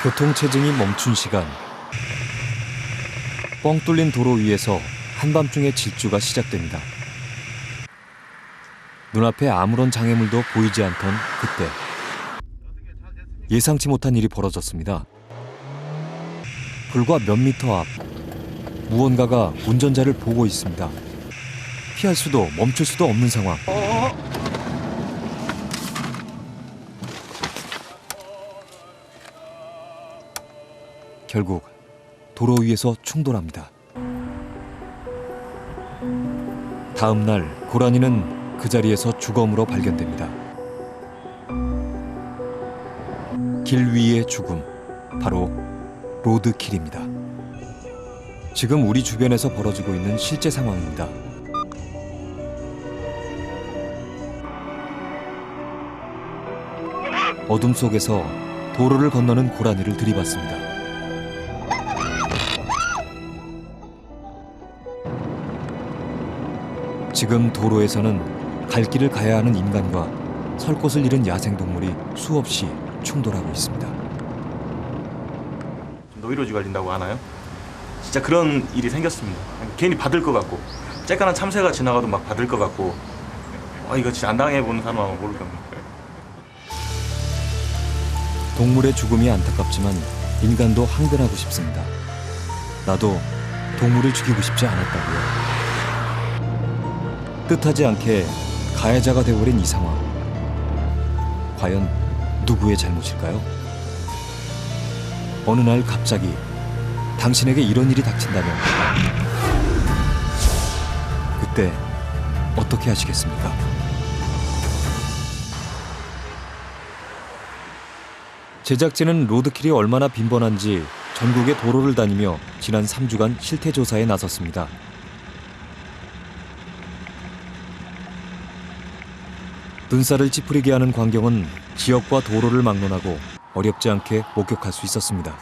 교통체증이 멈춘 시간. 뻥 뚫린 도로 위에서 한밤중에 질주가 시작됩니다. 눈앞에 아무런 장애물도 보이지 않던 그때 예상치 못한 일이 벌어졌습니다. 불과 몇 미터 앞 무언가가 운전자를 보고 있습니다. 피할 수도 멈출 수도 없는 상황. 결국 도로 위에서 충돌합니다. 다음 날 고라니는 그 자리에서 주검으로 발견됩니다. 길 위의 죽음, 바로 로드킬입니다. 지금 우리 주변에서 벌어지고 있는 실제 상황입니다. 어둠 속에서 도로를 건너는 고라니를 들이받습니다. 지금 도로에서는 갈 길을 가야 하는 인간과 설 곳을 잃은 야생동물이 수없이 충돌하고 있습니다. 노이로제 걸린다고 하나요? 진짜 그런 일이 생겼습니다. 괜히 받을 것 같고, 쬐깐한 참새가 지나가도 막 받을 것 같고, 이거 진짜 안 당해보는 사람은 모를 겁니다. 동물의 죽음이 안타깝지만 인간도 항변하고 싶습니다. 나도 동물을 죽이고 싶지 않았다고요. 뜻하지 않게 가해자가 되어버린 이 상황. 과연 누구의 잘못일까요? 어느 날 갑자기 당신에게 이런 일이 닥친다면 그때 어떻게 하시겠습니까? 제작진은 로드킬이 얼마나 빈번한지 전국의 도로를 다니며 지난 3주간 실태 조사에 나섰습니다. 눈살을 찌푸리게 하는 광경은 지역과 도로를 막론하고 어렵지 않게 목격할 수 있었습니다.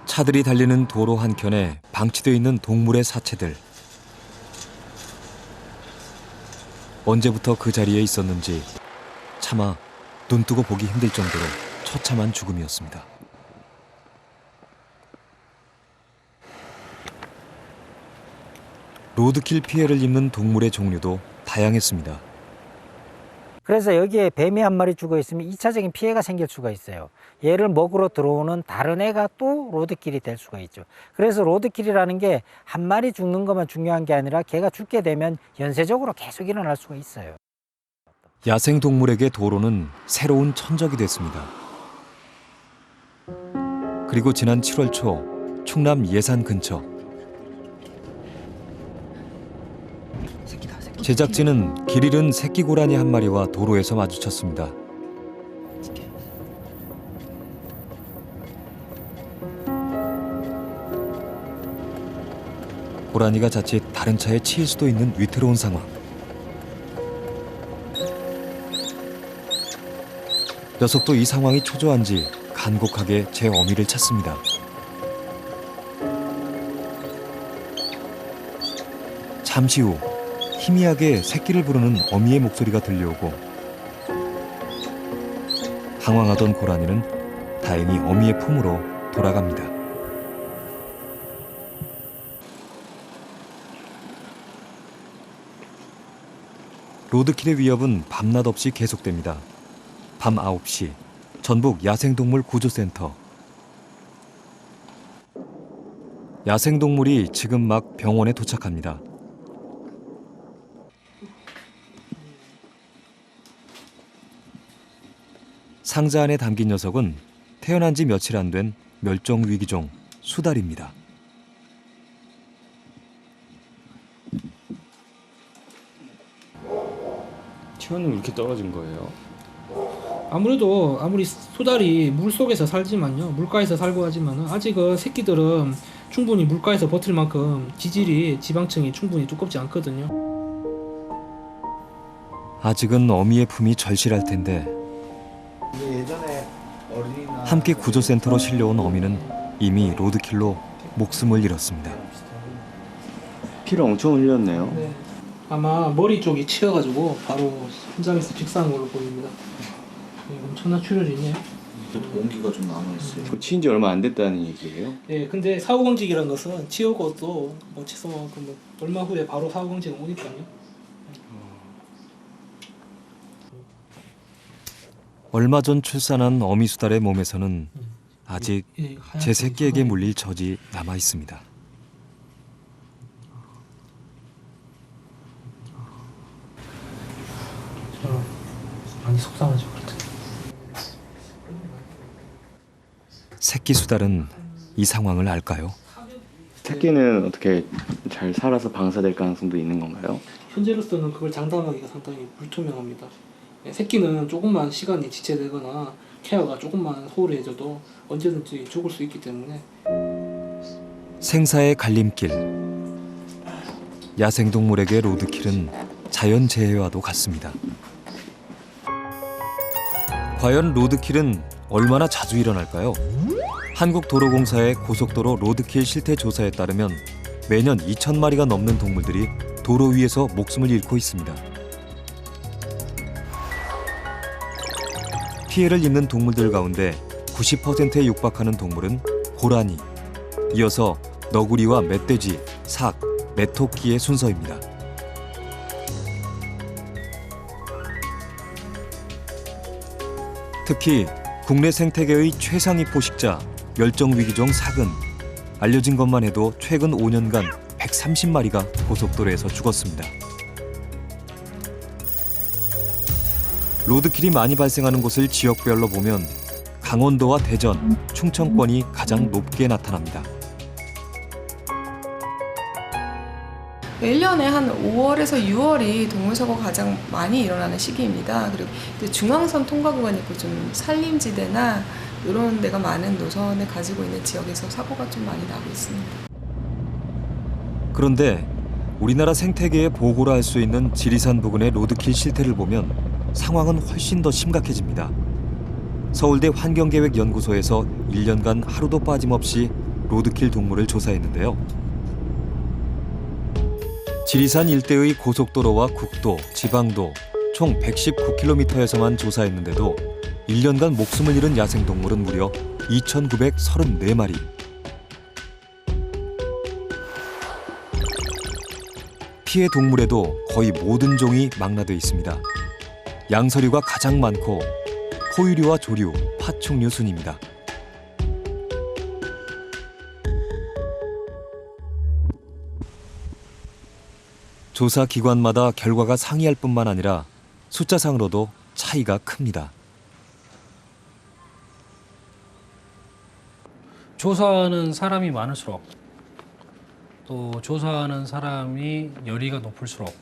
차들이 달리는 도로 한켠에 방치되어 있는 동물의 사체들. 언제부터 그 자리에 있었는지 차마 눈뜨고 보기 힘들 정도로 처참한 죽음이었습니다. 로드킬 피해를 입는 동물의 종류도 다양했습니다. 그래서 여기에 뱀이 한 마리 죽어 있으면 2차적인 피해가 생길 수가 있어요. 얘를 먹으러 들어오는 다른 애가 또 로드킬이 될 수가 있죠. 그래서 로드킬이라는 게 한 마리 죽는 것만 중요한 게 아니라 걔가 죽게 되면 연쇄적으로 계속 일어날 수가 있어요. 야생동물에게 도로는 새로운 천적이 됐습니다. 그리고 지난 7월 초 충남 예산 근처 제작진은 길 잃은 새끼 고라니 한 마리와 도로에서 마주쳤습니다. 고라니가 자칫 다른 차에 치일 수도 있는 위태로운 상황. 녀석도 이 상황이 초조한지 간곡하게 제 어미를 찾습니다. 잠시 후 희미하게 새끼를 부르는 어미의 목소리가 들려오고 당황하던 고라니는 다행히 어미의 품으로 돌아갑니다. 로드킬의 위협은 밤낮 없이 계속됩니다. 밤 9시 전북 야생동물 구조센터. 야생동물이 지금 막 병원에 도착합니다. 상자 안에 담긴 녀석은 태어난 지 며칠 안 된 멸종위기종 수달입니다. 체온이 왜 이렇게 떨어진 거예요? 아무래도 아무리 수달이 물 속에서 살지만요, 물가에서 살고 하지만 아직은 새끼들은 충분히 물가에서 버틸 만큼 지질이 지방층이 충분히 두껍지 않거든요. 아직은 어미의 품이 절실할 텐데 함께 구조센터로 실려온 어미는 이미 로드킬로 목숨을 잃었습니다. 피를 엄청 흘렸네요. 아마 머리 쪽이 치여가지고 바로 현장에서 직사한 걸로 보입니다. 엄청난 출혈이 있네요. 온기가 좀 남아있어요. 그 치인 지 얼마 안 됐다는 얘기예요? 예, 근데 사고공직이라는 것은 치우고 또 뭐 치서 뭐 얼마 후에 바로 사고공직은 오니까요. 얼마 전 출산한 어미수달의 몸에서는 아직 예, 하얗게 제 새끼에게 손에 물릴 젖이 남아 있습니다. 많이 속상하죠, 그렇죠. 새끼 수달은 이 상황을 알까요? 새끼는 어떻게 잘 살아서 방사될 가능성도 있는 건가요? 현재로서는 그걸 장담하기가 상당히 불투명합니다. 예, 새끼는 조금만 시간이 지체되거나 케어가 조금만 소홀해져도 언제든지 죽을 수 있기 때문에 생사의 갈림길. 야생동물에게 로드킬은 자연재해와도 같습니다. 과연 로드킬은 얼마나 자주 일어날까요? 한국도로공사의 고속도로 로드킬 실태 조사에 따르면 매년 2,000마리가 넘는 동물들이 도로 위에서 목숨을 잃고 있습니다. 피해를 입는 동물들 가운데 90%에 육박하는 동물은 고라니, 이어서 너구리와 멧돼지, 삭, 메토끼의 순서입니다. 특히 국내 생태계의 최상위 포식자 멸종위기종 삭은 알려진 것만 해도 최근 5년간 130마리가 고속도로에서 죽었습니다. 로드킬이 많이 발생하는 곳을 지역별로 보면 강원도와 대전, 충청권이 가장 높게 나타납니다. 1년에 한 5월에서 6월이 동물사고가 가장 많이 일어나는 시기입니다. 그리고 이제 중앙선 통과 구간이 있고 좀 산림지대나 이런 데가 많은 노선을 가지고 있는 지역에서 사고가 좀 많이 나고 있습니다. 그런데 우리나라 생태계의 보고라 할 수 있는 지리산 부근의 로드킬 실태를 보면 상황은 훨씬 더 심각해집니다. 서울대 환경계획연구소에서 1년간 하루도 빠짐없이 로드킬 동물을 조사했는데요. 지리산 일대의 고속도로와 국도, 지방도 총 119km에서만 조사했는데도 1년간 목숨을 잃은 야생동물은 무려 2,934마리. 피해 동물에도 거의 모든 종이 망라돼 있습니다. 양서류가 가장 많고 포유류와 조류, 파충류 순입니다. 조사 기관마다 결과가 상이할 뿐만 아니라 숫자상으로도 차이가 큽니다. 조사하는 사람이 많을수록 또 조사하는 사람이 열의가 높을수록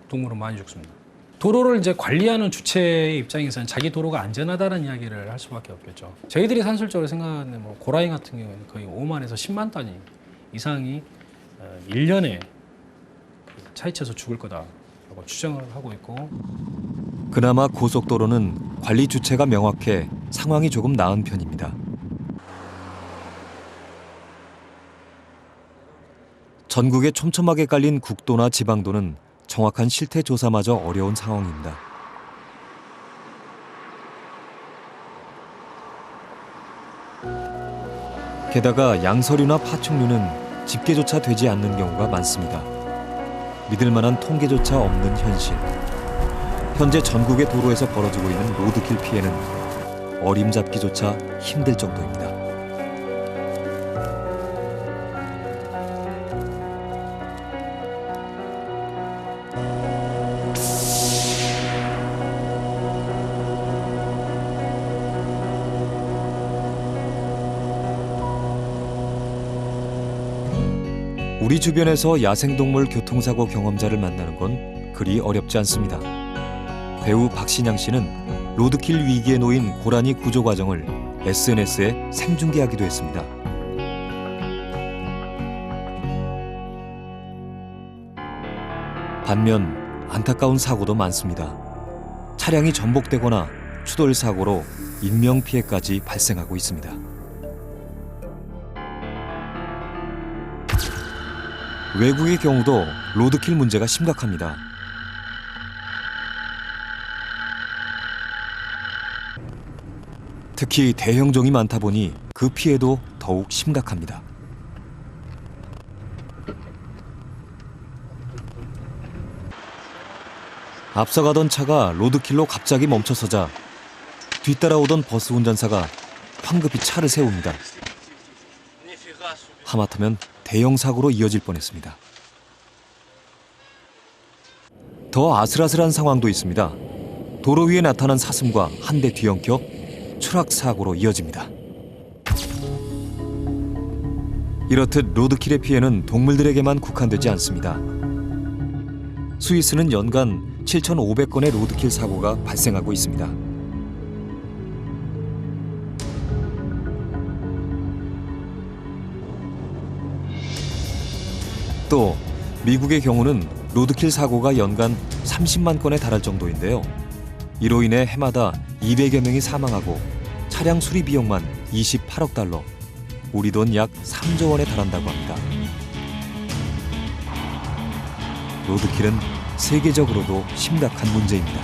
동물은 많이 죽습니다. 도로를 이제 관리하는 주체의 입장에서는 자기 도로가 안전하다는 이야기를 할 수밖에 없겠죠. 저희들이 산술적으로 생각하는 뭐 고라니 같은 경우에는 거의 5만에서 10만 단위 이상이 1년에 차이쳐서 죽을 거다라고 추정을 하고 있고, 그나마 고속도로는 관리 주체가 명확해 상황이 조금 나은 편입니다. 전국에 촘촘하게 깔린 국도나 지방도는 정확한 실태 조사마저 어려운 상황입니다. 게다가 양서류나 파충류는 집계조차 되지 않는 경우가 많습니다. 믿을 만한 통계조차 없는 현실. 현재 전국의 도로에서 벌어지고 있는 로드킬 피해는 어림잡기조차 힘들 정도입니다. 우리 주변에서 야생동물 교통사고 경험자를 만나는 건 그리 어렵지 않습니다. 배우 박신양 씨는 로드킬 위기에 놓인 고라니 구조 과정을 SNS에 생중계하기도 했습니다. 반면 안타까운 사고도 많습니다. 차량이 전복되거나 추돌 사고로 인명피해까지 발생하고 있습니다. 외국의 경우도 로드킬 문제가 심각합니다. 특히 대형종이 많다 보니 그 피해도 더욱 심각합니다. 앞서가던 차가 로드킬로 갑자기 멈춰서자 뒤따라오던 버스 운전사가 황급히 차를 세웁니다. 하마터면 대형 사고로 이어질 뻔했습니다. 더 아슬아슬한 상황도 있습니다. 도로 위에 나타난 사슴과 한 대 뒤엉켜 추락 사고로 이어집니다. 이렇듯 로드킬의 피해는 동물들에게만 국한되지 않습니다. 스위스는 연간 7,500건의 로드킬 사고가 발생하고 있습니다. 또 미국의 경우는 로드킬 사고가 연간 30만 건에 달할 정도인데요. 이로 인해 해마다 200여 명이 사망하고 차량 수리 비용만 28억 달러, 우리 돈 약 3조 원에 달한다고 합니다. 로드킬은 세계적으로도 심각한 문제입니다.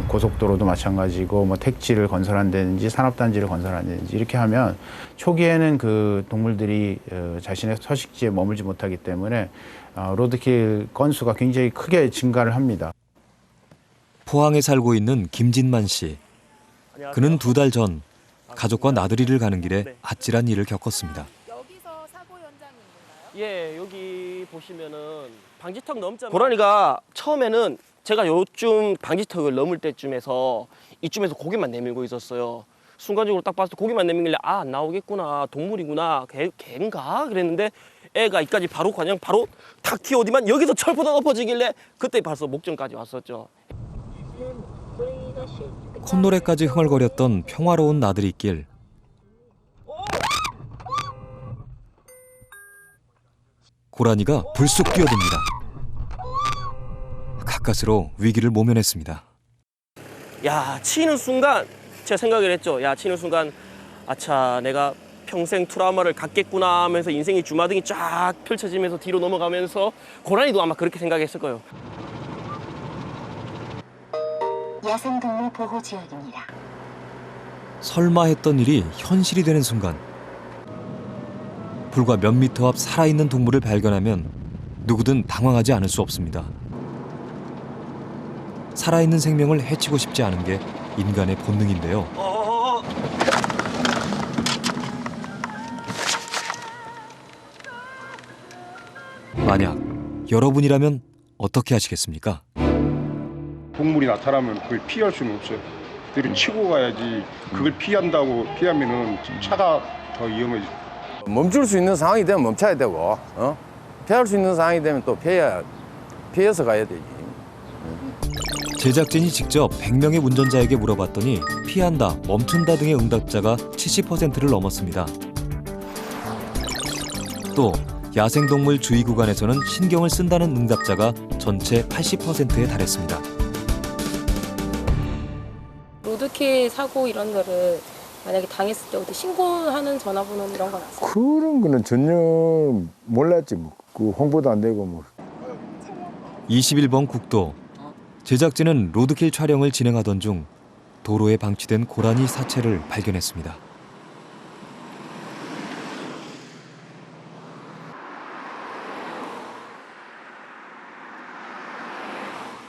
고속도로도 마찬가지고 뭐 택지를 건설한다든지 산업단지를 건설한다든지 이렇게 하면 초기에는 그 동물들이 자신의 서식지에 머물지 못하기 때문에 로드킬 건수가 굉장히 크게 증가를 합니다. 포항에 살고 있는 김진만 씨. 그는 2달 전 가족과 나들이를 가는 길에 아찔한 일을 겪었습니다. 여기서 사고 현장인가요? 예, 여기 보시면은 방지턱 넘자마자 고라니가 처음에는 제가 요쯤 방지턱을 넘을 때쯤에서 이쯤에서 고개만 내밀고 있었어요. 순간적으로 딱 봤을 때 고개만 내밀길래 아, 안 나오겠구나, 동물이구나, 개인가 그랬는데 애가 이까지 바로 그냥 바로 탁 튀어오더만 여기서 철보다 엎어지길래 그때 벌써 목전까지 왔었죠. 콧노래까지 흥얼거렸던 평화로운 나들이길. 고라니가 불쑥 뛰어듭니다. 가까스로 위기를 모면했습니다. 야, 치는 순간 제가 생각을 했죠. 야, 치는 순간 아차, 내가 평생 트라우마를 갖겠구나 하면서 인생의 주마등이 쫙 펼쳐지면서 뒤로 넘어가면서 고라니도 아마 그렇게 생각했을 거예요. 야생동물 보호지역입니다. 설마 했던 일이 현실이 되는 순간, 불과 몇 미터 앞 살아있는 동물을 발견하면 누구든 당황하지 않을 수 없습니다. 살아있는 생명을 해치고 싶지 않은 게 인간의 본능인데요. 만약 여러분이라면 어떻게 하시겠습니까? 동물이 나타나면 그걸 피할 수는 없어요. 그들이 치고 가야지. 그걸 피하면은 차가 더 위험해지죠. 멈출 수 있는 상황이 되면 멈춰야 되고, 피할 수 있는 상황이 되면 또 피해서 가야 되지. 제작진이 직접 100명의 운전자에게 물어봤더니 피한다, 멈춘다 등의 응답자가 70%를 넘었습니다. 또 야생동물 주의 구간에서는 신경을 쓴다는 응답자가 전체 80%에 달했습니다. 로드킬 사고 이런 거를 만약에 당했을 때 어떻게 신고하는 전화번호 이런 건 아세요? 그런 거는 전혀 몰랐지. 뭐. 그 홍보도 안 되고 뭐. 21번 국도. 제작진은 로드킬 촬영을 진행하던 중 도로에 방치된 고라니 사체를 발견했습니다.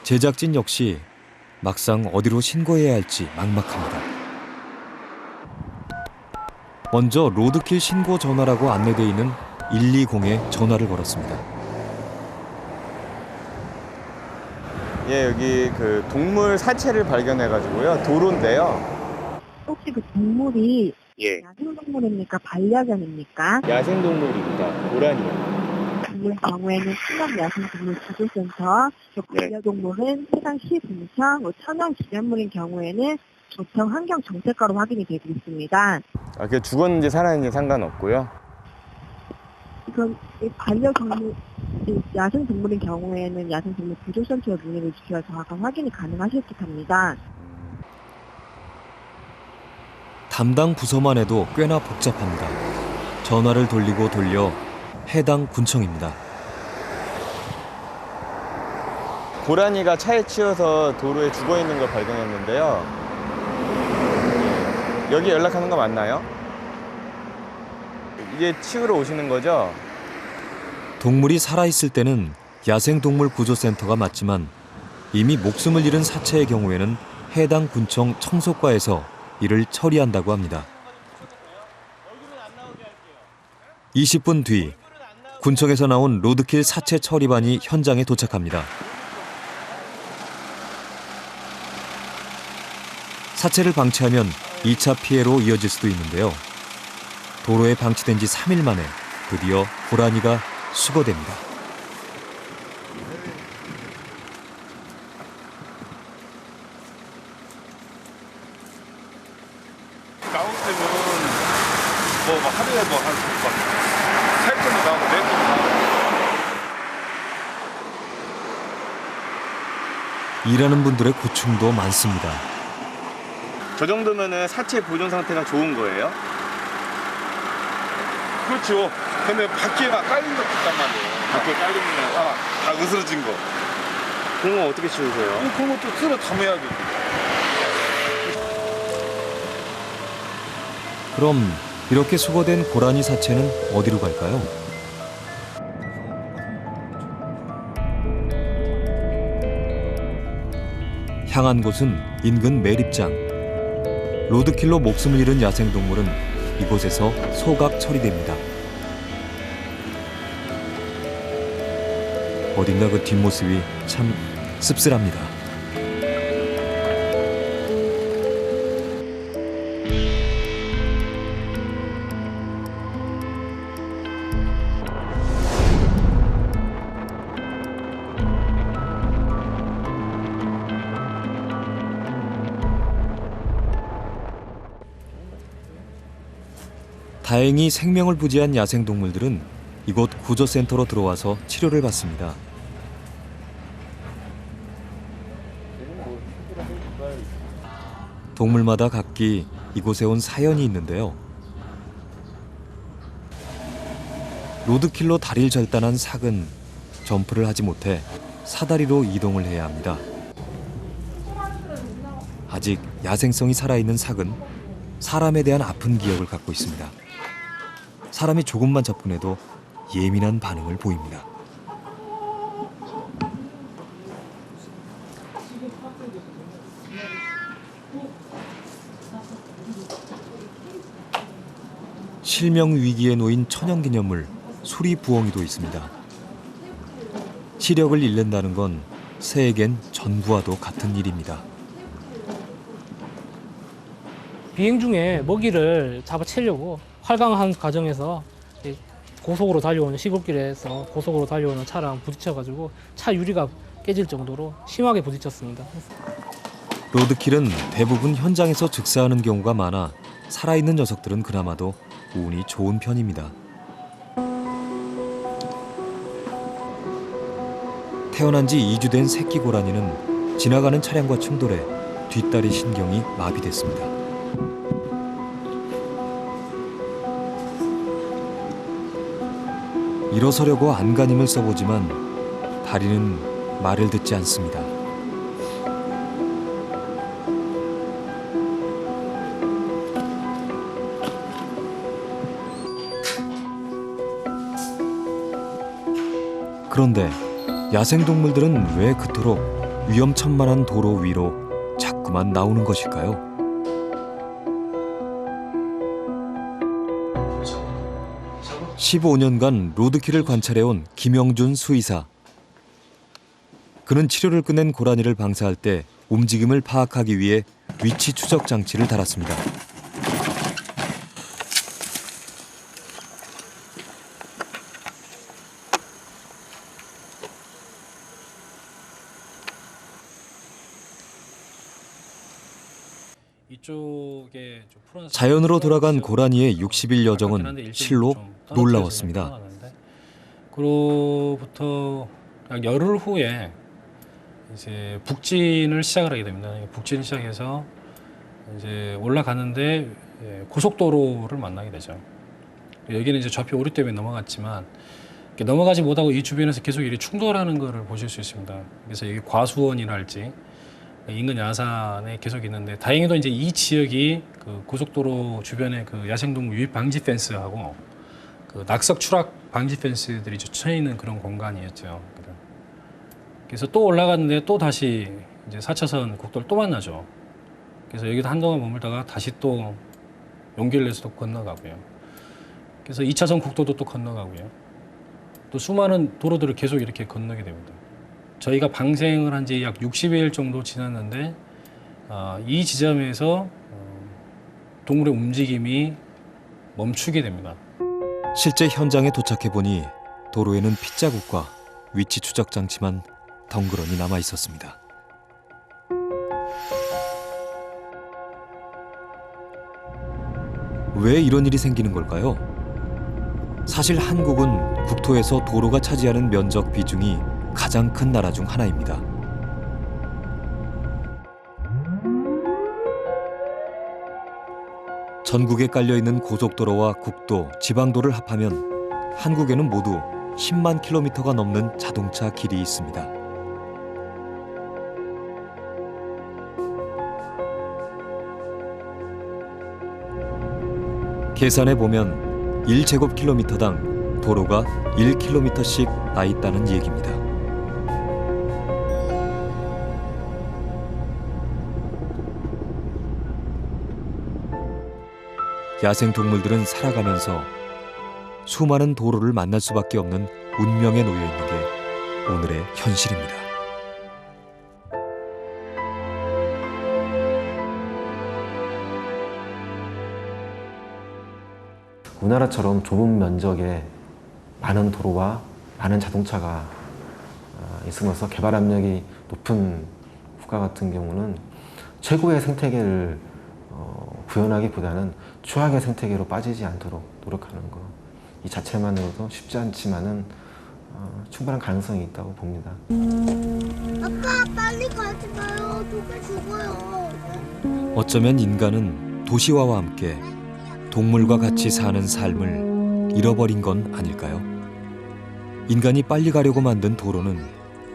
제작진 역시 막상 어디로 신고해야 할지 막막합니다. 먼저 로드킬 신고 전화라고 안내되어 있는 120에 전화를 걸었습니다. 예, 여기 그 동물 사체를 발견해가지고요. 도로인데요. 혹시 그 동물이 예. 야생동물입니까? 반려견입니까? 야생동물입니다. 고라니요. 동물 경우에는 신남 야생동물 구조센터, 반려동물은 해당 시군청, 천연 기념물인 경우에는 조청 환경정책과로 확인이 되고 있습니다. 그 죽었는지 살았는지 상관없고요. 이건 반려동물, 야생동물인 경우에는 야생동물 구조센터에 문의를 주셔야 정확한 확인이 가능하실 듯합니다. 담당 부서만 해도 꽤나 복잡합니다. 전화를 돌리고 돌려 해당 군청입니다. 고라니가 차에 치여서 도로에 죽어 있는 걸 발견했는데요. 여기 연락하는 거 맞나요? 이게 치우러 오시는 거죠? 동물이 살아있을 때는 야생동물 구조센터가 맞지만 이미 목숨을 잃은 사체의 경우에는 해당 군청 청소과에서 이를 처리한다고 합니다. 20분 뒤 군청에서 나온 로드킬 사체 처리반이 현장에 도착합니다. 사체를 방치하면 2차 피해로 이어질 수도 있는데요. 도로에 방치된 지 3일 만에 드디어 고라니가 수거됩니다. 나올 때는 뭐 하루에 뭐 한 3건도 나오고 4건도 나오고. 일하는 분들의 고충도 많습니다. 저 정도면은 사체 보존 상태가 좋은 거예요? 그렇죠. 근데 밖에 깔린 거 있단 말이에요. 밖에 깔린 거, 다 으스러진 거. 그런 건 어떻게 치우세요? 그런 것도 쓸어 담아야 돼. 그럼 이렇게 수거된 고라니 사체는 어디로 갈까요? 향한 곳은 인근 매립장. 로드킬로 목숨을 잃은 야생동물은 이곳에서 소각 처리됩니다. 어딘가 그 뒷모습이 참 씁쓸합니다. 다행히 생명을 부지한 야생동물들은 이곳 구조센터로 들어와서 치료를 받습니다. 동물마다 각기 이곳에 온 사연이 있는데요. 로드킬로 다리를 절단한 삭은 점프를 하지 못해 사다리로 이동을 해야 합니다. 아직 야생성이 살아있는 삭은 사람에 대한 아픈 기억을 갖고 있습니다. 사람이 조금만 접근해도 예민한 반응을 보입니다. 실명 위기에 놓인 천연기념물 수리부엉이도 있습니다. 시력을 잃는다는 건 새에겐 전부와도 같은 일입니다. 비행 중에 먹이를 잡아채려고 활강한 과정에서 고속으로 달려오는 시골길에서 고속으로 달려오는 차랑 부딪혀가지고 차 유리가 깨질 정도로 심하게 부딪혔습니다. 로드킬은 대부분 현장에서 즉사하는 경우가 많아 살아있는 녀석들은 그나마도 운이 좋은 편입니다. 태어난 지 2주 된 새끼 고라니는 지나가는 차량과 충돌해 뒷다리 신경이 마비됐습니다. 일어서려고 안간힘을 써보지만 다리는 말을 듣지 않습니다. 그런데 야생동물들은 왜 그토록 위험천만한 도로 위로 자꾸만 나오는 것일까요? (15년간) 로드킬을 관찰해온 김영준 수의사. 그는 치료를 끝낸 고라니를 방사할 때 움직임을 파악하기 위해 위치 추적 장치를 달았습니다. 자연으로 돌아간 고라니의 60일 여정은 실로 놀라웠습니다. 그로부터 약 열흘 후에 이제 북진을 시작을 하게 됩니다. 북진을 시작해서 이제 올라가는데 고속도로를 만나게 되죠. 여기는 이제 좌표 오류 때문에 넘어갔지만 넘어가지 못하고 이 주변에서 계속 이렇게 충돌하는 것을 보실 수 있습니다. 그래서 여기 과수원이랄지 인근 야산에 계속 있는데 다행히도 이제 이 지역이 그 고속도로 주변에 그 야생동물 유입 방지 펜스하고 그 낙석 추락 방지 펜스들이 쳐 있는 그런 공간이었죠. 그래서 또 올라갔는데 또 다시 이제 4차선 국도를 또 만나죠. 그래서 여기도 한동안 머물다가 다시 또 용기를 내서 또 건너가고요. 그래서 2차선 국도도 또 건너가고요. 또 수많은 도로들을 계속 이렇게 건너게 됩니다. 저희가 방생을 한 지 약 60일 정도 지났는데 이 지점에서 동물의 움직임이 멈추게 됩니다. 실제 현장에 도착해 보니 도로에는 핏자국과 위치 추적 장치만 덩그러니 남아 있었습니다. 왜 이런 일이 생기는 걸까요? 사실 한국은 국토에서 도로가 차지하는 면적 비중이 가장 큰 나라 중 하나입니다. 전국에 깔려있는 고속도로와 국도, 지방도를 합하면 한국에는 모두 10만 킬로미터가 넘는 자동차 길이 있습니다. 계산해 보면 1제곱킬로미터당 도로가 1km씩 나 있다는 얘기입니다. 야생동물들은 살아가면서 수많은 도로를 만날 수밖에 없는 운명에 놓여 있는 게 오늘의 현실입니다. 우리나라처럼 좁은 면적에 많은 도로와 많은 자동차가 있으면서 개발 압력이 높은 국가 같은 경우는 최고의 생태계를 구현하기보다는 최악의 생태계로 빠지지 않도록 노력하는 것, 이 자체만으로도 쉽지 않지만은 충분한 가능성이 있다고 봅니다. 아빠 빨리 가지 마요. 도깨 죽어요. 어쩌면 인간은 도시화와 함께 동물과 같이 사는 삶을 잃어버린 건 아닐까요? 인간이 빨리 가려고 만든 도로는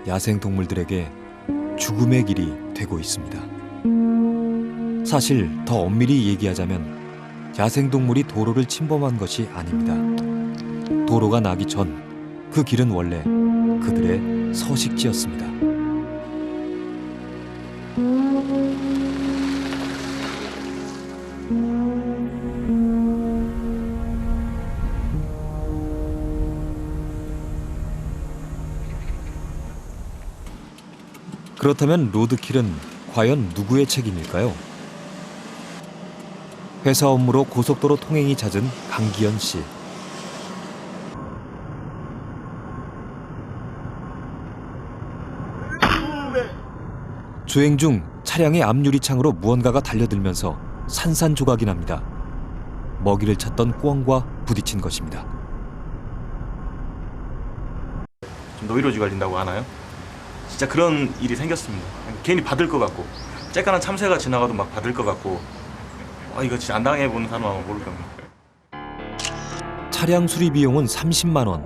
야생동물들에게 죽음의 길이 되고 있습니다. 사실 더 엄밀히 얘기하자면 야생동물이 도로를 침범한 것이 아닙니다. 도로가 나기 전 그 길은 원래 그들의 서식지였습니다. 그렇다면 로드킬은 과연 누구의 책임일까요? 회사 업무로 고속도로 통행이 잦은 강기현 씨. 주행 중 차량의 앞유리창으로 무언가가 달려들면서 산산조각이 납니다. 먹이를 찾던 꿩과 부딪힌 것입니다. 좀 노이로제 걸린다고 하나요? 진짜 그런 일이 생겼습니다. 괜히 받을 것 같고 쬐깐한 참새가 지나가도 막 받을 것 같고 이거 진짜 안 당해보는 사람은 아마 모를 겁니다. 차량 수리 비용은 30만 원.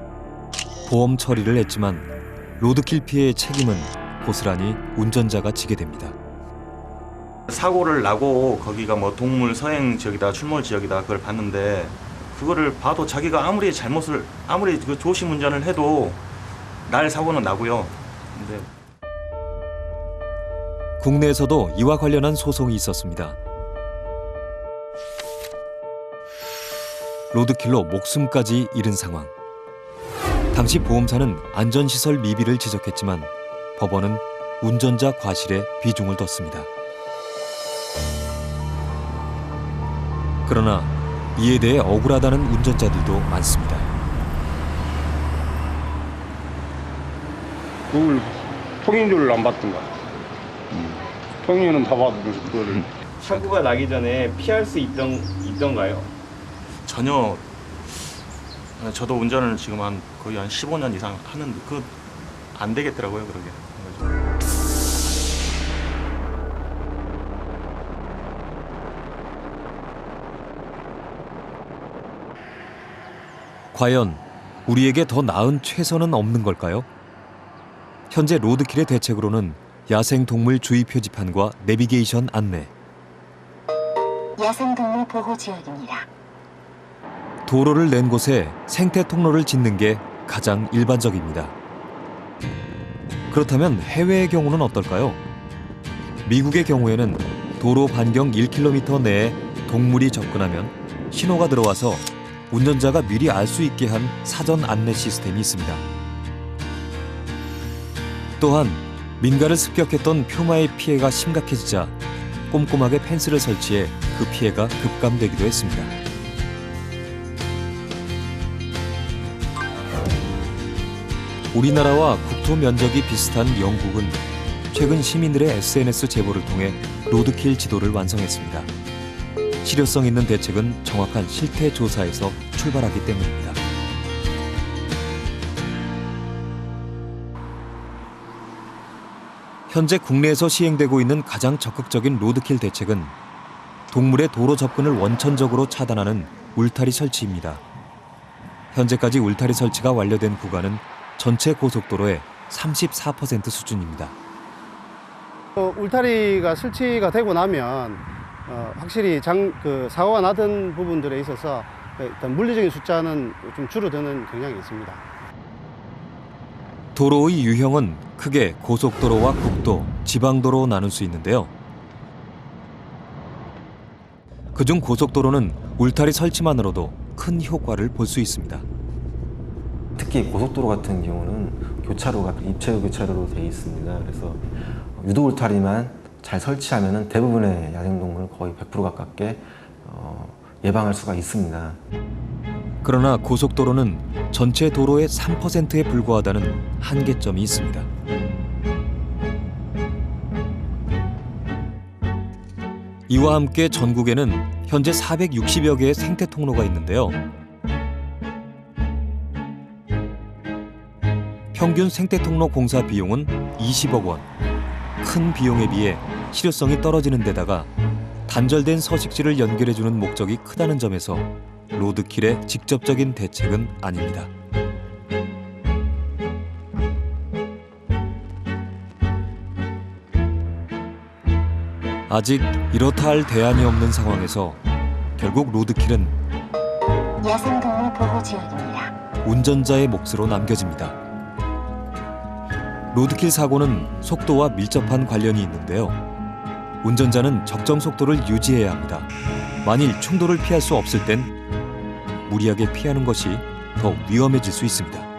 보험 처리를 했지만 로드킬 피해의 책임은 고스란히 운전자가 지게 됩니다. 사고를 나고 거기가 뭐 동물 서행 지역이다, 출몰 지역이다 그걸 봤는데 그거를 봐도 자기가 아무리 그 조심 운전을 해도 날 사고는 나고요. 근데 국내에서도 이와 관련한 소송이 있었습니다. 로드킬로 목숨까지 잃은 상황. 당시 보험사는 안전시설 미비를 지적했지만 법원은 운전자 과실에 비중을 뒀습니다. 그러나 이에 대해 억울하다는 운전자들도 많습니다. 그걸 통행료를 안 받던가. 통행료는 다 받으면서 그거를. 사고가 나기 전에 피할 수 있던가요? 전혀. 저도 운전을 지금 거의 한 15년 이상 하는데 그거 안 되겠더라고요, 그러게. 과연 우리에게 더 나은 최선은 없는 걸까요? 현재 로드킬의 대책으로는 야생동물 주의 표지판과 내비게이션 안내, 야생동물 보호 지역입니다. 도로를 낸 곳에 생태 통로를 짓는 게 가장 일반적입니다. 그렇다면 해외의 경우는 어떨까요? 미국의 경우에는 도로 반경 1km 내에 동물이 접근하면 신호가 들어와서 운전자가 미리 알 수 있게 한 사전 안내 시스템이 있습니다. 또한 민가를 습격했던 퓨마의 피해가 심각해지자 꼼꼼하게 펜스를 설치해 그 피해가 급감되기도 했습니다. 우리나라와 국토 면적이 비슷한 영국은 최근 시민들의 SNS 제보를 통해 로드킬 지도를 완성했습니다. 실효성 있는 대책은 정확한 실태 조사에서 출발하기 때문입니다. 현재 국내에서 시행되고 있는 가장 적극적인 로드킬 대책은 동물의 도로 접근을 원천적으로 차단하는 울타리 설치입니다. 현재까지 울타리 설치가 완료된 구간은 전체 고속도로의 34% 수준입니다. 울타리가 설치가 되고 나면 확실히 사고가 나던 부분들에 있어서 일단 물리적인 숫자는 좀 줄어드는 경향이 있습니다. 도로의 유형은 크게 고속도로와 국도, 지방도로 나눌 수 있는데요. 그중 고속도로는 울타리 설치만으로도 큰 효과를 볼 수 있습니다. 특히 고속도로 같은 경우는 교차로가 입체적 교차로로 되어 있습니다. 그래서 유도 울타리만 잘 설치하면 대부분의 야생동물을 거의 100% 가깝게 예방할 수가 있습니다. 그러나 고속도로는 전체 도로의 3%에 불과하다는 한계점이 있습니다. 이와 함께 전국에는 현재 460여 개의 생태 통로가 있는데요. 평균 생태통로 공사 비용은 20억 원. 큰 비용에 비해 실효성이 떨어지는 데다가 단절된 서식지를 연결해주는 목적이 크다는 점에서 로드킬의 직접적인 대책은 아닙니다. 아직 이렇다 할 대안이 없는 상황에서 결국 로드킬은 야생동물 보호 지역입니다. 운전자의 몫으로 남겨집니다. 로드킬 사고는 속도와 밀접한 관련이 있는데요. 운전자는 적정 속도를 유지해야 합니다. 만일 충돌을 피할 수 없을 땐 무리하게 피하는 것이 더 위험해질 수 있습니다.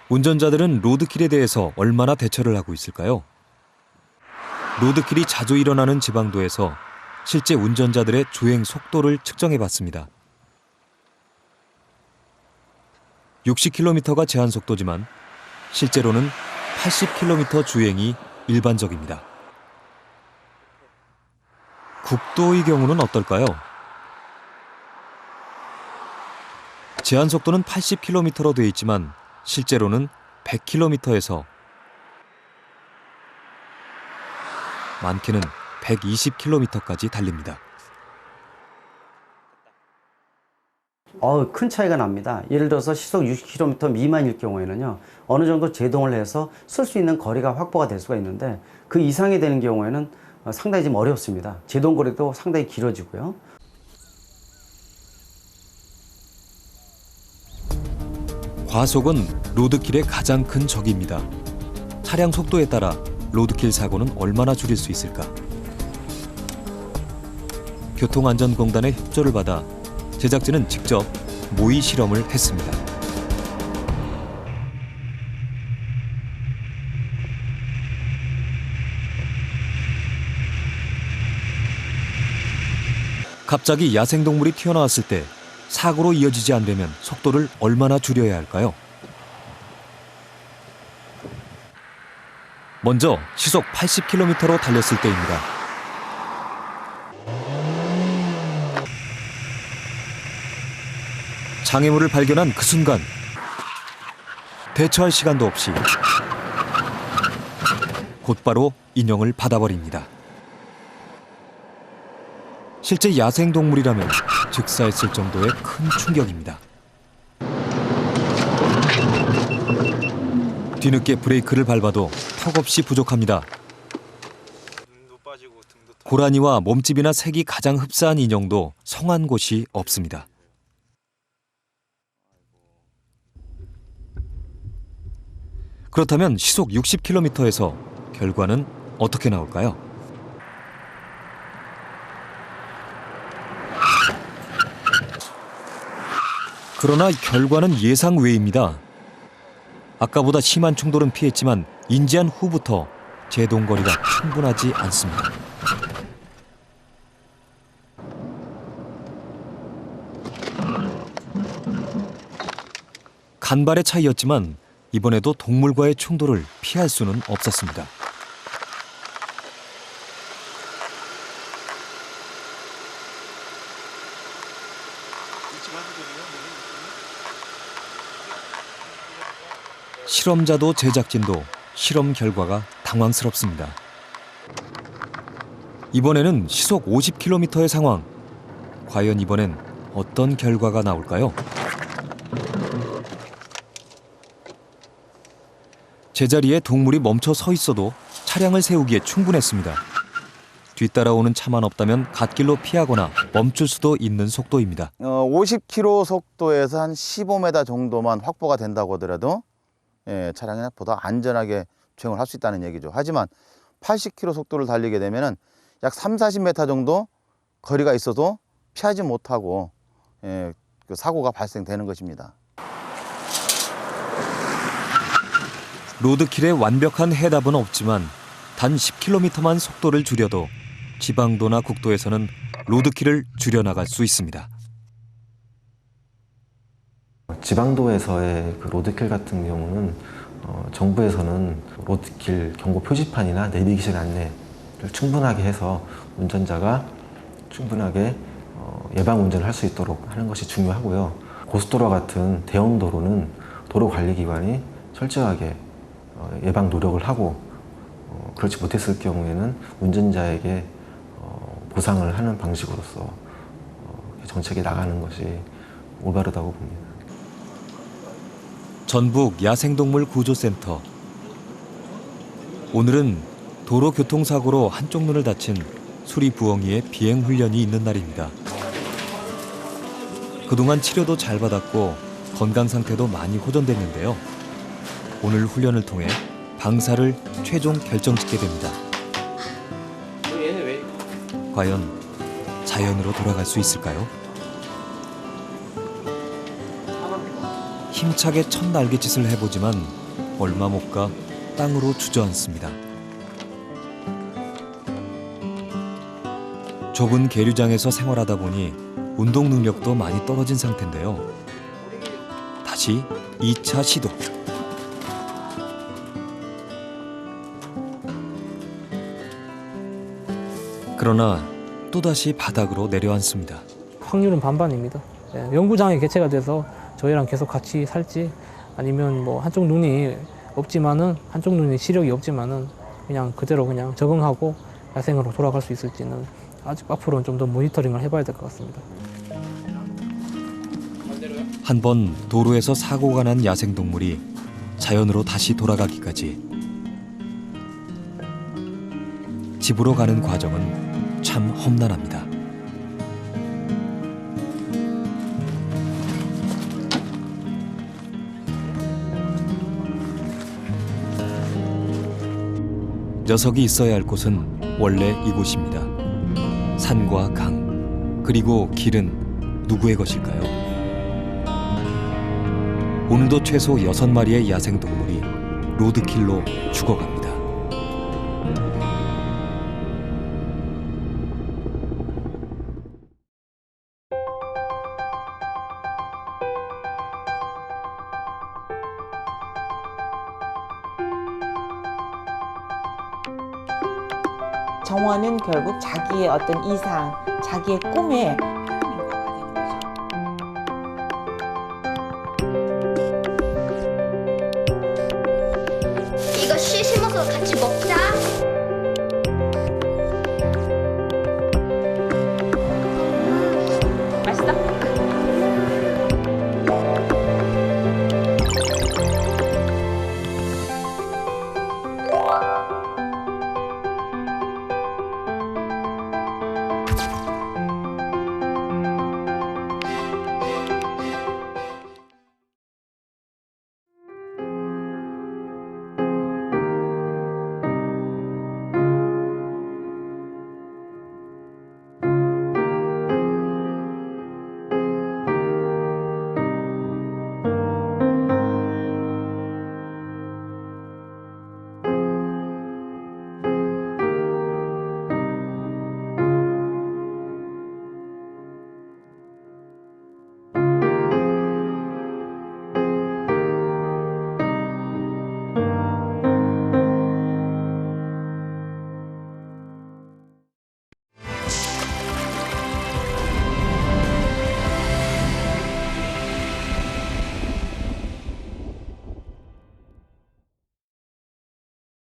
운전자들은 로드킬에 대해서 얼마나 대처를 하고 있을까요? 로드킬이 자주 일어나는 지방도에서 실제 운전자들의 주행 속도를 측정해봤습니다. 60km가 제한 속도지만 실제로는 80km 주행이 일반적입니다. 국도의 경우는 어떨까요? 제한 속도는 80km로 되어 있지만 실제로는 100km에서 많게는 120km까지 달립니다. 큰 차이가 납니다. 예를 들어서 시속 60km 미만일 경우에는요, 어느 정도 제동을 해서 쓸 수 있는 거리가 확보가 될 수가 있는데 그 이상이 되는 경우에는 상당히 좀 어렵습니다. 제동 거리도 상당히 길어지고요. 과속은 로드킬의 가장 큰 적입니다. 차량 속도에 따라 로드킬 사고는 얼마나 줄일 수 있을까? 교통안전공단의 협조를 받아 제작진은 직접 모의 실험을 했습니다. 갑자기 야생동물이 튀어나왔을 때 사고로 이어지지 않으려면 속도를 얼마나 줄여야 할까요? 먼저 시속 80km로 달렸을 때입니다. 장애물을 발견한 그 순간 대처할 시간도 없이 곧바로 인형을 받아버립니다. 실제 야생동물이라면 즉사했을 정도의 큰 충격입니다. 뒤늦게 브레이크를 밟아도 턱없이 부족합니다. 고라니와 몸집이나 색이 가장 흡사한 인형도 성한 곳이 없습니다. 그렇다면 시속 60km에서 결과는 어떻게 나올까요? 그러나 결과는 예상 외입니다. 아까보다 심한 충돌은 피했지만 인지한 후부터 제동거리가 충분하지 않습니다. 간발의 차이였지만 이번에도 동물과의 충돌을 피할 수는 없었습니다. 실험자도 제작진도 실험 결과가 당황스럽습니다. 이번에는 시속 50km의 상황. 과연 이번엔 어떤 결과가 나올까요? 제자리에 동물이 멈춰 서 있어도 차량을 세우기에 충분했습니다. 뒤따라오는 차만 없다면 갓길로 피하거나 멈출 수도 있는 속도입니다. 50km 속도에서 한 15m 정도만 확보가 된다고 하더라도 차량이 보다 안전하게 주행을 할 수 있다는 얘기죠. 하지만 80km 속도를 달리게 되면 약 30-40m 정도 거리가 있어도 피하지 못하고 그 사고가 발생되는 것입니다. 로드킬의 완벽한 해답은 없지만 단 10km만 속도를 줄여도 지방도나 국도에서는 로드킬을 줄여나갈 수 있습니다. 지방도에서의 그 로드킬 같은 경우는 정부에서는 로드킬 경고 표지판이나 내비게이션 안내를 충분하게 해서 운전자가 충분하게 예방 운전을 할 수 있도록 하는 것이 중요하고요. 고속도로 같은 대형 도로는 도로관리기관이 철저하게 예방 노력을 하고 그렇지 못했을 경우에는 운전자에게 보상을 하는 방식으로서 정책이 나가는 것이 올바르다고 봅니다. 전북 야생동물구조센터. 오늘은 도로교통사고로 한쪽 눈을 다친 수리부엉이의 비행훈련이 있는 날입니다. 그동안 치료도 잘 받았고 건강 상태도 많이 호전됐는데요. 오늘 훈련을 통해 방사를 최종 결정짓게 됩니다. 과연 자연으로 돌아갈 수 있을까요? 힘차게 첫 날갯짓을 해보지만 얼마 못 가 땅으로 주저앉습니다. 좁은 계류장에서 생활하다 보니 운동 능력도 많이 떨어진 상태인데요. 다시 2차 시도. 그러나 또다시 바닥으로 내려앉습니다. 확률은 반반입니다. 영구장애 개체가 돼서 저희랑 계속 같이 살지 아니면 뭐 한쪽 눈이 없지만은 한쪽 눈이 시력이 없지만은 그냥 그대로 그냥 적응하고 야생으로 돌아갈 수 있을지는 아직 앞으로는 좀 더 모니터링을 해봐야 될 것 같습니다. 한 번 도로에서 사고가 난 야생동물이 자연으로 다시 돌아가기까지 집으로 가는 과정은 참 험난합니다. 녀석이 있어야 할 곳은 원래 이곳입니다. 산과 강, 그리고 길은 누구의 것일까요? 오늘도 최소 6마리의 야생동물이 로드킬로 죽어갑니다. 정화는 결국 자기의 어떤 이상, 자기의 꿈에